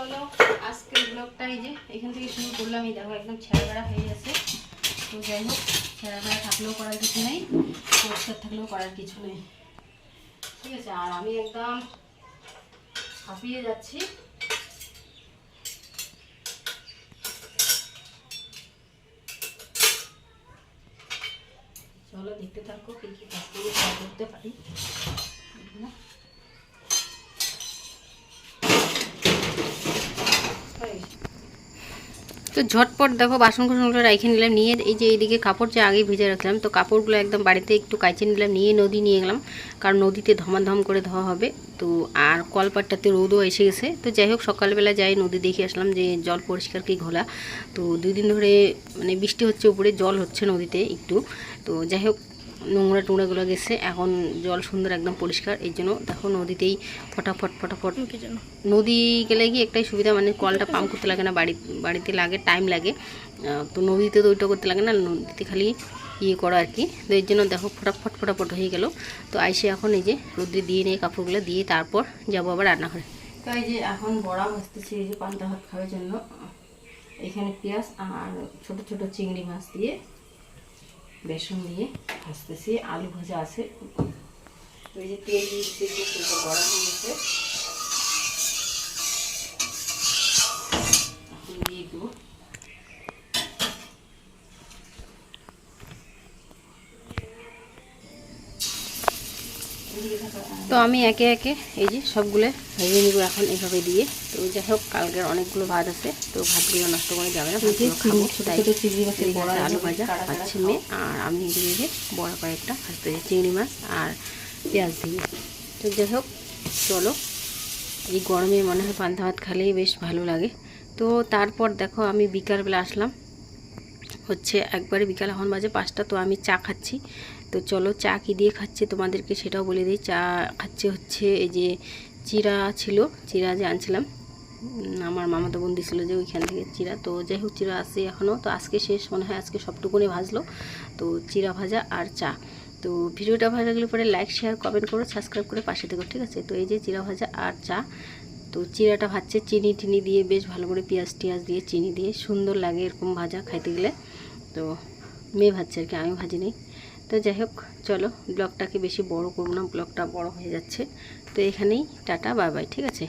চলো আজকের ব্লগটা এই যে এখান থেকে শুরু করলাম। এই দেখো একদম ছেঁড়া বেড়া হয়ে গেছে। তো যাই হোক, ছেঁড়া বেড়া থাকলেও করার কিছু নেই, পরিষ্কার থাকলেও করার কিছু নেই, ঠিক আছে। আর আমি একদম হাঁপিয়ে যাচ্ছি। চলো দেখতে থাকো কি কি কাজগুলো করতে পারি। তো ঝটপট দেখো বাসন কোসনগুলো রেখে নিলাম, নিয়ে এই যে এইদিকে কাপড় যে আগে ভিজে রাখলাম, তো কাপড়গুলো একদম বাড়িতে একটু কাচে নিলাম, নিয়ে নদী নিয়ে গেলাম, কারণ নদীতে ধমাধম করে ধোয়া হবে। তো আর কলপাটটাতে রোদও এসে গেছে। তো যাই হোক, সকালবেলা যাই নদী দেখে আসলাম যে জল পরিষ্কার কি ঘোলা। তো 2 দিন ধরে মানে বৃষ্টি হচ্ছে, উপরে জল হচ্ছে নদীতে একটু। তো যাই হোক, নোংরা টোংরাগুলো গেছে, এখন জল সুন্দর একদম পরিষ্কার। এই জন্য দেখো নদীতেই ফটাফট নদী গেলে গিয়ে একটাই সুবিধা, মানে কলটা পাম্প করতে লাগে না, বাড়িতে লাগে, টাইম লাগে। তো নদীতে তো ওইটা করতে লাগে না, নদীতে খালি ইয়ে করা আর কি। তো এর জন্য দেখো ফটাফট হয়ে গেল। তো আইসে এখন এই যে রোদ্রে দিয়ে নিয়ে কাপড়গুলো দিয়ে তারপর যাবো আবার রান্নাঘরে। তো এই যে এখন বড়া ভাজতেছি, এই যে পান্তা ভাত খাওয়ার জন্য। এখানে পেঁয়াজ আর ছোট ছোট চিংড়ি মাছ দিয়ে বেসন দিয়ে ভাজতেছি, আলু ভাজা আছে। তো এই যে তেল দিয়েছি, একটু গরম হয়ে গেছে, এখন দিয়ে দেবো। তো আমি একে একে এই যে সবগুলো ভেজে নিব এখন এইভাবে দিয়ে। তো যাই হোক, কালকের অনেকগুলো ভাত আছে, তো ভাতগুলো নষ্ট করে যাবে না, আলু ভাজা ভাজছি মেয়ে, আর আমি এদিকে বড় কয়েকটা ভাজতে চিংড়ি মাছ আর পেঁয়াজ দিয়ে। তো যাই হোক, চলো এই গরমে মনে হয় পান্তা ভাত খেলেই বেশ ভালো লাগে। তো তারপর দেখো আমি বিকালবেলা আসলাম, হচ্ছে একবারে বিকাল, এখন বাজে 5টা। তো আমি চা খাচ্ছি। তো চলো চা কি দিয়ে খাচ্ছি তোমাদেরকে সেটাও বলে দিই। চা খাচ্ছি হচ্ছে এই যে চিরা ছিল, চিরা যে আনছিলাম, আমার মামাতো বোন দিয়েছিল যে ওইখান থেকে চিরা। তো যাই হোক, চিরা আছে এখনও, তো আজকে শেষ মনে হয়, আজকে সবটুকুনি ভাজলো। তো চিরা ভাজা আর চা। তো ভিডিওটা ভালো লাগলে পরে লাইক শেয়ার কমেন্ট করো, সাবস্ক্রাইব করে পাশে থেকো, ঠিক আছে। তো এই যে চিরা ভাজা আর চা। তো চিরাটা ভাজছে চিনি টিনি দিয়ে, বেশ ভালো করে পেঁয়াজ টিয়াজ দিয়ে চিনি দিয়ে সুন্দর লাগে এরকম ভাজা খাইতে গেলে। তো মেয়ে ভাজছে আর কি, আমি ভাজি নেই। তো যাই হোক, চলো ব্লগটাকে বেশি বড় করবো না, ব্লগটা বড় হয়ে যাচ্ছে। তো এখানেই টাটা বাই বাই, ঠিক আছে।